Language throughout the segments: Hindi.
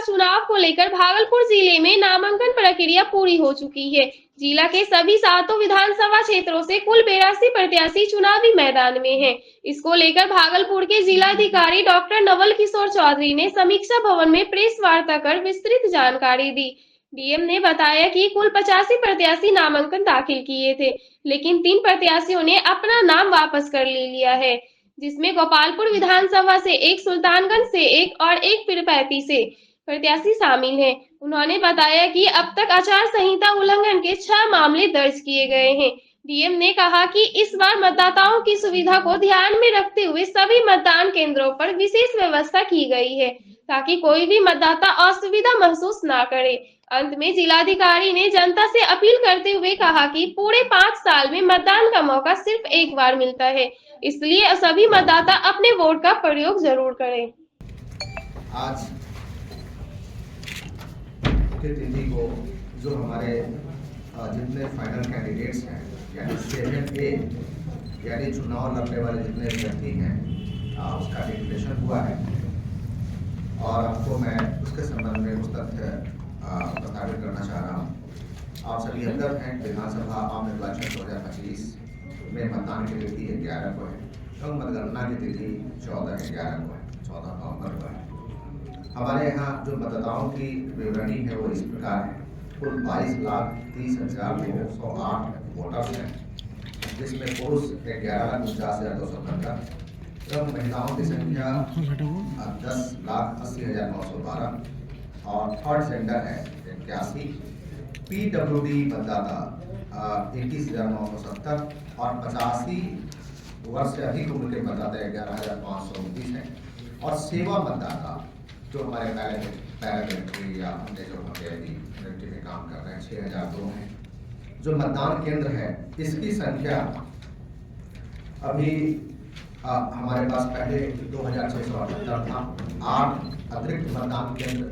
चुनाव को लेकर भागलपुर जिले में नामांकन प्रक्रिया पूरी हो चुकी है। जिला के सभी 7 विधानसभा क्षेत्रों से कुल 82 प्रत्याशी चुनावी मैदान में हैं। इसको लेकर भागलपुर के जिलाधिकारी डॉक्टर नवल किशोर चौधरी ने समीक्षा भवन में प्रेस वार्ता कर विस्तृत जानकारी दी। डीएम ने बताया कि कुल 85 प्रत्याशी नामांकन दाखिल किए थे, लेकिन 3 प्रत्याशियों ने अपना नाम वापस कर लिया है, जिसमें गोपालपुर विधानसभा से एक, सुल्तानगंज से एक और एक पीरपैंती से प्रत्याशी शामिल हैं। उन्होंने बताया कि अब तक आचार संहिता उल्लंघन के 6 मामले दर्ज किए गए हैं। डीएम ने कहा कि इस बार मतदाताओं की सुविधा को ध्यान में रखते हुए सभी मतदान केंद्रों पर विशेष व्यवस्था की गई है, ताकि कोई भी मतदाता असुविधा महसूस न करे। अंत में जिलाधिकारी ने जनता से अपील करते हुए कहा कि पूरे 5 साल में मतदान का मौका सिर्फ एक बार मिलता है, इसलिए सभी मतदाता अपने वोट का प्रयोग जरूर करें। आज के तिथि को जो हमारे जितने फाइनल कैंडिडेट्स हैं यानी 7A यानी चुनाव लड़ने वाले जितने व्यक्ति हैं उसका डिक्लेरेशन हुआ है और आपको मैं उसके संबंध में कुछ तथ्य प्रस्तावित करना चाह रहा हूँ। आप सभी अवगत हैं विधानसभा आम निर्वाचन 2025 में मतदान की तिथि 11 को है एवं मतगणना की तिथि 14/11 को है, 14 नवंबर को है। हमारे यहाँ जो मतदाताओं की विवरणी है वो इस प्रकार है। कुल 22,30,908 वोटर्स हैं, जिसमें पुरुष 11,49,215 एवं महिलाओं की संख्या 10,80,912 और थर्ड जेंडर है 81। PWD मतदाता 21,970 और 85 वर्ष से अधिक उम्र के मतदाता 11,529 हैं और सेवा मतदाता जो हमारे पैरामिलिट्री या अन्य जो मिलिट्री में काम कर रहे हैं 6,002 हैं। जो मतदान केंद्र है इसकी संख्या अभी हमारे पास पहले 2,678 था। 8 अतिरिक्त मतदान केंद्र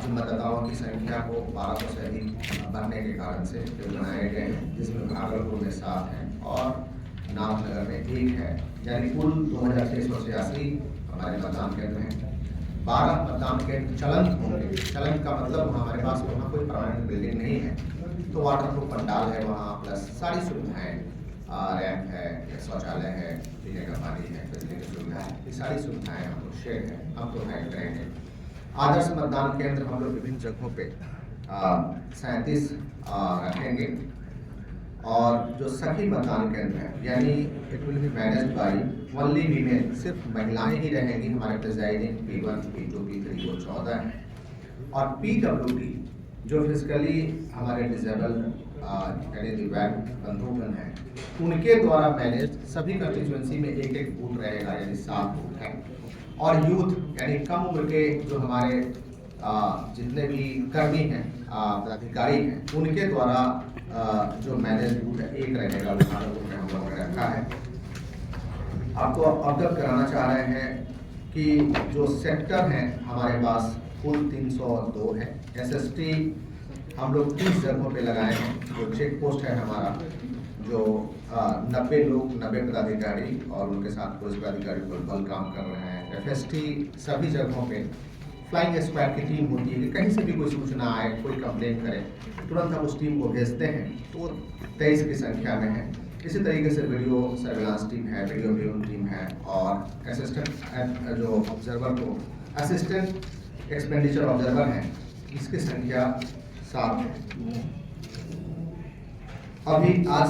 जो मतदाताओं की संख्या को 1200 से अधिक बढ़ने के कारण से बनाए गए हैं, जिसमें भागलपुर में 7 हैं और नामनगर में 1 है, यानी कुल 2,686 हमारे मतदान केंद्र हैं। 12 मतदान केंद्र चलंत होंगे। चलंत का मतलब हमारे पास वहाँ कोई परमानेंट बिल्डिंग नहीं है, तो वाटरप्रूफ पंडाल है वहाँ, प्लस सारी सुविधाएं, रैंप है, शौचालय है, पीने का पानी है, बिजली की सुविधा है, ये सारी सुविधाएं हम लोग शेड है हम प्रोवाइड करेंगे। आदर्श मतदान केंद्र हम लोग विभिन्न जगहों पे 37 रखेंगे और जो सखी मतदान केंद्र है यानी it will be managed by only women, सिर्फ महिलाएं ही रहेंगी। हमारे प्रिजाइडिंग P1, P2, P3 वो 14 हैं और PWD जो फिजिकली हमारे डिजेबल यानी दिव्यांग बंधुगण हैं उनके द्वारा मैनेज सभी कंस्टिट्यूएंसी में एक बूथ रहेगा, यानी 7 बूथ हैं। और यूथ यानी कम उम्र के जो हमारे जितने भी कर्मी हैं, पदाधिकारी हैं, उनके द्वारा जो मैनेज बूथ है एक रहेगा, भागलपुर में हम लोगों ने रखा है। आपको अवगत कराना चाह रहे हैं कि जो सेक्टर हैं हमारे पास कुल 302 है। SST हम लोग 30 जगहों पे लगाए हैं। जो चेक पोस्ट है हमारा जो 90 लोग, 90 पदाधिकारी और उनके साथ पुलिस पदाधिकारी बल काम कर रहे हैं। FST सभी जगहों पे फ्लाइंग स्क्वाड की टीम होती है कि कहीं से भी कोई सूचना आए, कोई कंप्लेन करे, तुरंत हम उस टीम को भेजते हैं, तो 23 की संख्या में है। इसी तरीके से वीडियो सर्विलांस टीम है, वीडियो व्यूइंग टीम है और असिस्टेंट जो ऑब्जर्वर को असिस्टेंट एक्सपेंडिचर ऑब्जर्वर हैं, इसकी संख्या 7 है। अभी आज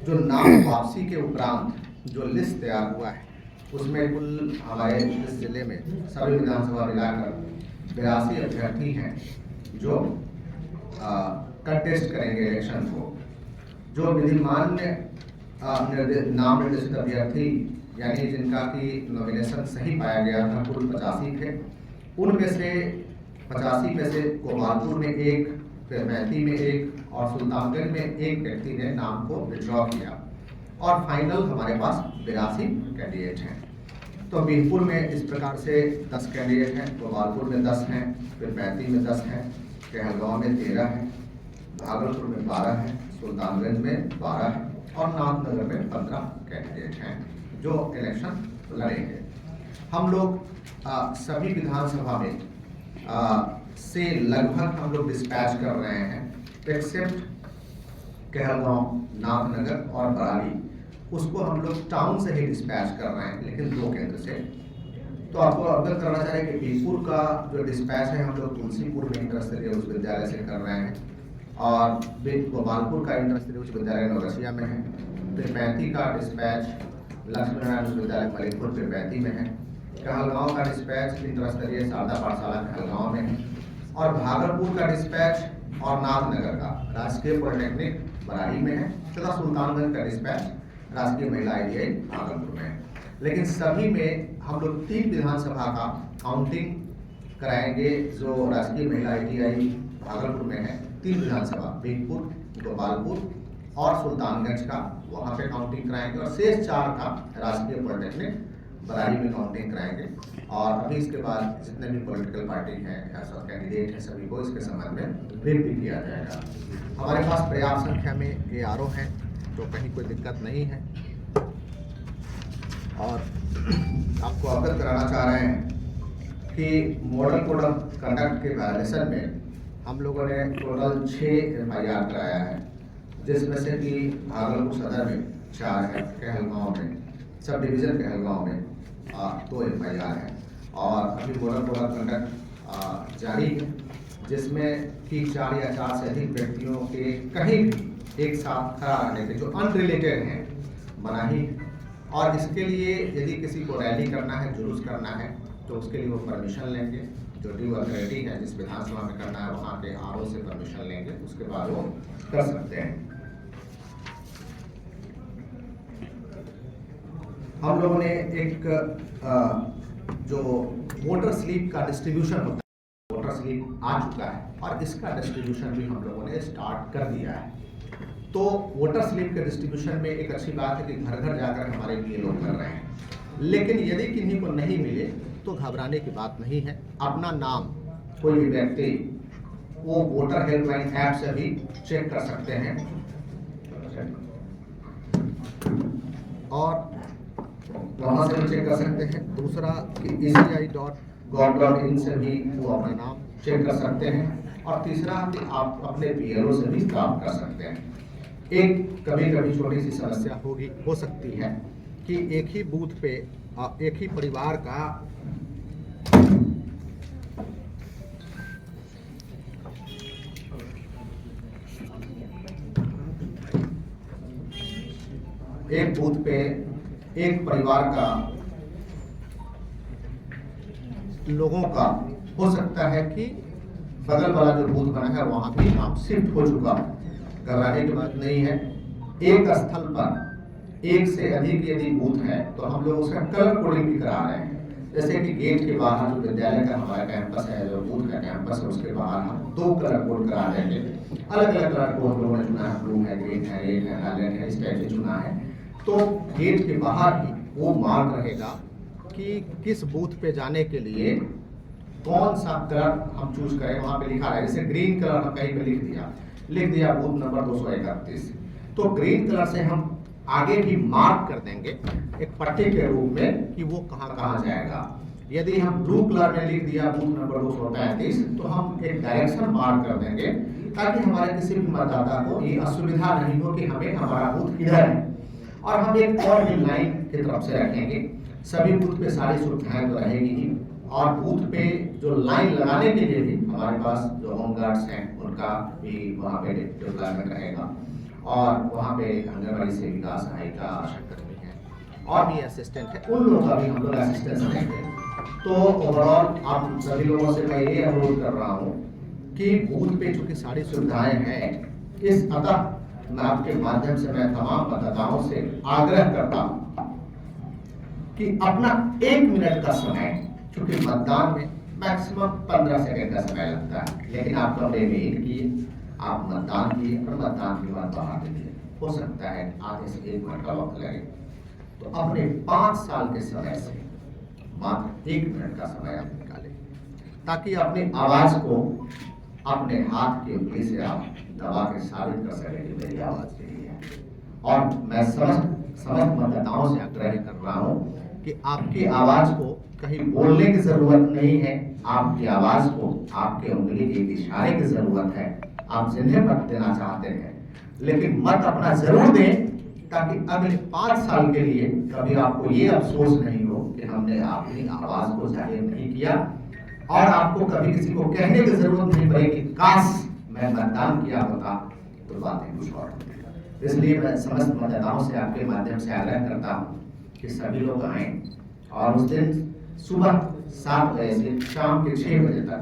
जो नाम वापसी के उपरांत जो लिस्ट तैयार हुआ है उसमें कुल हमारे इस जिले में सभी विधानसभा मिलाकर 82 अभ्यर्थी हैं जो कंटेस्ट करेंगे इलेक्शन को। जो विधिमान्य नाम निर्देशित अभ्यर्थी यानी जिनका की नॉमिनेशन सही पाया गया था कुल 85 थे। उनमें से 85 में से गोपालपुर में 1, पीरपैंती में 1 और सुल्तानगंज में 1 व्यक्ति ने नाम को विड्रॉ किया और फाइनल हमारे पास 82 कैंडिडेट हैं। तो बीरपुर में इस प्रकार से 10 कैंडिडेट हैं, गोपालपुर में 10 हैं, पीरपैंती में 10 हैं, कहलगांव में 13 हैं, भागलपुर में 12 हैं, सुल्तानगंज में 12 हैं और नाथनगर में 15 कैंडिडेट हैं जो इलेक्शन लड़ेंगे। हम लोग सभी विधानसभा में से लगभग हम लोग डिस्पैच कर रहे हैं, एक्सेप्ट कहलगांव, नाथनगर और बराली, उसको हम लोग टाउन से ही डिस्पैच कर रहे हैं, लेकिन 2 केंद्र से। तो आपको अवगत करना चाहें कि बीरपुर का जो डिस्पैच है हम लोग तुलसीपुर में इंटर स्तरीय उच्च विद्यालय से कर रहे हैं, और गोपालपुर का इंटर स्तरीय उच्च विद्यालय नौरसिया में है। त्रिपैंती का डिस्पैच लक्ष्मी नारायण उच्च विद्यालय मलिकपुर त्रिपैंती में है। कहलगांव का डिस्पैच इंटर स्तरीय शारदा पाठशाला कहलगांव में है, और भागलपुर का डिस्पैच और नाथनगर का राजकीय पॉलिटेक्निक बराली में है, तथा सुल्तानगंज का डिस्पैच राजकीय महिला ITI भागलपुर में है। लेकिन सभी में हम लोग 3 विधानसभा का काउंटिंग कराएंगे। जो राजकीय महिला ITI भागलपुर में है, 3 विधानसभा बीरपुर, गोपालपुर और सुल्तानगंज का वहाँ पे काउंटिंग कराएंगे, और शेष 4 का राजकीय पॉलिटेक्निक बराली में काउंटिंग कराएंगे। और अभी इसके बाद जितने भी पॉलिटिकल पार्टी हैं या सब कैंडिडेट हैं, सभी को इसके संबंध में ब्रीफ भी किया जाएगा। हमारे पास पर्याप्त संख्या में ARO हैं, तो कहीं कोई दिक्कत नहीं है। और आपको अवगत कराना चाह रहे हैं कि मॉडल कोड ऑफ कंडक्ट के वायलेशन में हम लोगों ने टोटल 6 FIR कराया है, जिसमें से कि भागलपुर सदर में 4 है, कहलगांव में सब डिवीजन कहलगांव में 2 FIR है, और अभी मॉडल कोड ऑफ कंडक्ट जारी है, जिसमें कि 4 या 4 से अधिक व्यक्तियों के कहीं भी एक साथ खड़ा रहने के जो अनरिलेटेड हैं मनाही। और इसके लिए यदि किसी को रैली करना है, जुलूस करना है, तो उसके लिए वो परमिशन लेंगे। जो ड्यू अथॉरिटी है जिस विधानसभा में करना है, वहाँ के RO से परमिशन लेंगे, उसके बाद वो कर सकते हैं। हम लोगों ने एक जो वोटर स्लिप का डिस्ट्रीब्यूशन होता है, वोटर स्लिप आ चुका है, और इसका डिस्ट्रीब्यूशन भी हम लोगों ने स्टार्ट कर दिया है। तो वोटर स्लिप के डिस्ट्रीब्यूशन में एक अच्छी बात है कि घर घर जाकर हमारे लिए लोग कर रहे हैं। लेकिन यदि किन्हीं को नहीं मिले तो घबराने की बात नहीं है। अपना नाम कोई भी व्यक्ति वो वोटर हेल्पलाइन ऐप से भी चेक कर सकते हैं, और वहाँ से भी चेक कर सकते हैं। दूसरा कि eci.gov.in से भी वो अपना नाम चेक कर सकते हैं। और तीसरा कि आप अपने BLO से भी काम कर सकते हैं। एक कभी कभी छोटी सी समस्या हो सकती है कि एक ही बूथ पे एक ही परिवार का एक बूथ पे एक परिवार का लोगों का हो सकता है कि बगल वाला जो बूथ बना है वहां भी नाम शिफ्ट हो चुका। घबराने की बात नहीं है। एक स्थल पर एक से अधिक यदि बूथ है तो हम लोग उसका कलर कोडिंग भी करा रहे हैं। जैसे कि गेट के बाहर जो विद्यालय का हमारा कैंपस है, जो बूथ का कैंपस है, उसके बाहर हम 2 कलर कोड करा देंगे। अलग अलग कलर कोड हम लोगों ने चुना है, ब्लू है, ग्रीन है, रेड है, हाईलाइट है, इस टाइप से चुना है। तो गेट के बाहर ही वो मार्क रहेगा कि किस बूथ पे जाने के लिए कौन सा कलर हम चूज करें। वहां पे लिखा है, जैसे ग्रीन कलर हम कहीं पे लिख दिया बूथ नंबर 231, तो ग्रीन कलर से हम आगे भी मार्क कर देंगे एक पट्टी के रूप में कि वो कहाँ कहाँ जाएगा। यदि हम ब्लू कलर में लिख दिया बूथ नंबर 235, तो हम एक डायरेक्शन मार्क कर देंगे ताकि हमारे किसी भी मतदाता को ये असुविधा नहीं हो कि हमें हमारा बूथ किधर है। और हम एक और भी लाइन की तरफ से रखेंगे। सभी बूथ पे सारी सुविधाएं तो रहेगी ही, और बूथ पे जो लाइन लगाने के लिए भी हमारे पास जो होम गार्ड्स हैं उनका भी वहाँ पे डिप्लॉयमेंट रहेगा। और वहाँ पे आंगनबाड़ी सेविका, सहायिका, आशा कर्मी हैं और भी असिस्टेंट है, उन लोगों का भी हम लोग असिस्टेंस देंगे। तो ओवरऑल आप सभी लोगों से मैं ये अनुरोध कर रहा हूँ कि बूथ पे चूंकि सारी सुविधाएं हैं, अतः मैं आपके माध्यम से मैं तमाम मतदाताओं से आग्रह करता हूँ कि अपना 1 मिनट का समय, क्योंकि मतदान में मैक्सिमम 15 सेकंड का समय लगता है, लेकिन आप कमरे में वेट किए, आप मतदान किए और मतदान के बाद बाहर निकले। हो सकता है आधे से 1 मिनट का वक्त लगे, तो अपने 5 साल के समय से मात्र 1 मिनट का समय आप निकालें, ताकि अपनी आवाज को अपने हाथ की उंगली से आप दबा के साबित कर सकें कि मेरी आवाज यही है। और मैं समस्त मतदाताओं से आग्रह कर रहा हूं कि आपकी आवाज को कहीं बोलने की जरूरत नहीं है, आपकी आवाज को आपके उंगली के इशारे की जरूरत है। आप जिन्हें मत देना चाहते हैं, लेकिन मत अपना जरूर दें, ताकि अगले 5 साल के लिए कभी आपको ये अफसोस नहीं हो कि हमने अपनी आवाज को जाहिर नहीं किया, और आपको कभी किसी को कहने की जरूरत नहीं पड़े कि काश मैं मतदान किया होता तो बातें कुछ और होती। इसलिए मैं समस्त मतदाताओं से आपके माध्यम से आग्रह करता हूँ कि सभी लोग आए, और उस दिन सुबह 7 बजे से शाम के 6 बजे तक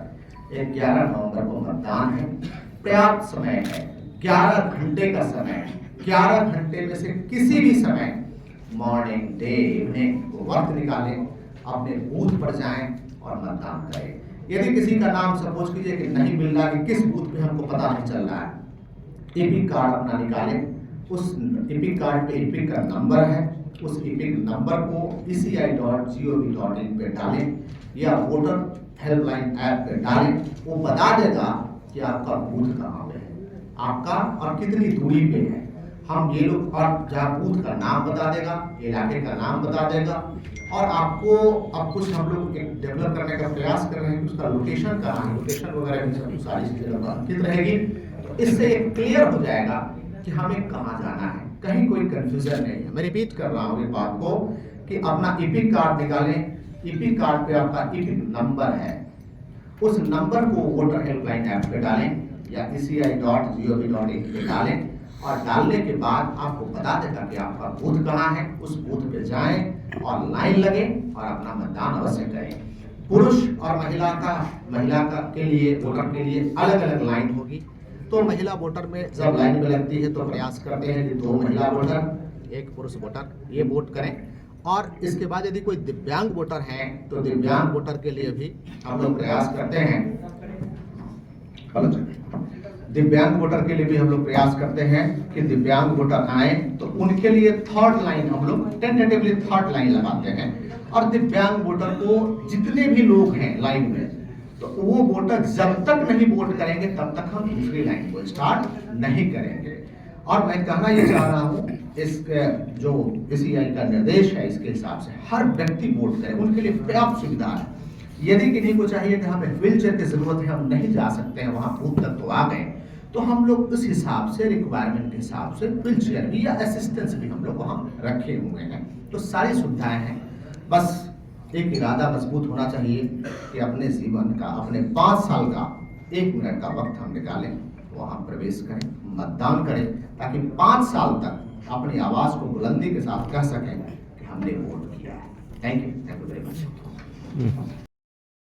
11 नवंबर को मतदान है। पर्याप्त समय है, 11 घंटे का समय है। 11 घंटे में से किसी भी समय, मॉर्निंग, डे, इवनिंग, वक्त निकालें, अपने बूथ पर जाएं और मतदान करें। यदि किसी का नाम सपोज कीजिए कि नहीं मिल रहा, कि किस बूथ पे हमको पता नहीं चल रहा है, एपिक कार्ड अपना निकालें। उस एपिक कार्ड पे एपिक का नंबर है, उस एपिक नंबर को eci.gov.in पे डालें या वोटर हेल्पलाइन ऐप पे डालें। वो बता देगा कि आपका बूथ कहाँ पे है, आपका और कितनी दूरी पे है। हम ये लोग, और जहाँ बूथ का नाम बता देगा, इलाके का नाम बता देगा, और आपको अब कुछ हम लोग एक डेवलप करने का प्रयास कर रहे हैं कि उसका लोकेशन कहाँ है, लोकेशन वगैरह भी सब सारी चीजें अंकित रहेगी। तो इससे एक क्लियर हो जाएगा कि हमें कहाँ जाना है, कहीं कोई कंफ्यूजन नहीं है। मैं रिपीट कर रहा हूँ इस बात को कि अपना एपिक कार्ड निकालें। एपिक कार्ड पे आपका एपिक नंबर है, उस नंबर को वोटर हेल्पलाइन ऐप पे डालें या eci.gov.in पे डालें, और डालने के बाद आपको बता देगा कि आपका बूथ कहाँ है। उस बूथ पे जाएं और लाइन लगें और अपना मतदान अवश्य करें। पुरुष और महिला का के लिए, वोटर के लिए अलग अलग लाइन होगी। तो महिला वोटर में जब लाइन में लगती है तो प्रयास करते हैं कि 2 महिला वोटर 1 पुरुष वोटर ये वोट करें। और इसके बाद यदि कोई दिव्यांग वोटर है तो दिव्यांग वोटर के लिए भी हम लोग प्रयास करते हैं। दिव्यांग वोटर के लिए भी हम लोग प्रयास करते हैं कि दिव्यांग वोटर आए, तो उनके लिए 3rd लाइन हम लोग टेंटेटिवली 3rd लाइन लगाते हैं। और दिव्यांग वोटर को जितने भी लोग हैं लाइन में, तो वो वोटर जब तक नहीं वोट करेंगे तब तक हम दूसरी लाइन को स्टार्ट नहीं करेंगे। और मैं कहना ये चाह रहा हूँ, इसके जो ईसीआई का निर्देश है इसके हिसाब से हर व्यक्ति वोट करे, उनके लिए पर्याप्त सुविधा है। यदि किसी को चाहिए कि हमें व्हील चेयर की जरूरत है, हम नहीं जा सकते हैं वहां बूथ तक, तो आ गए, तो हम लोग उस हिसाब से रिक्वायरमेंट के हिसाब से व्हील चेयर भी या असिस्टेंस भी हम लोग वहां रखे हुए हैं। तो सारी सुविधाएं हैं, बस एक इरादा मजबूत होना चाहिए कि अपने जीवन का, अपने 5 साल का 1 मिनट का वक्त हम निकालें, वहां प्रवेश करें, मतदान करें, ताकि 5 साल तक अपनी आवाज को बुलंदी के साथ कह सकें कि हमने वोट किया है। Thank you very much.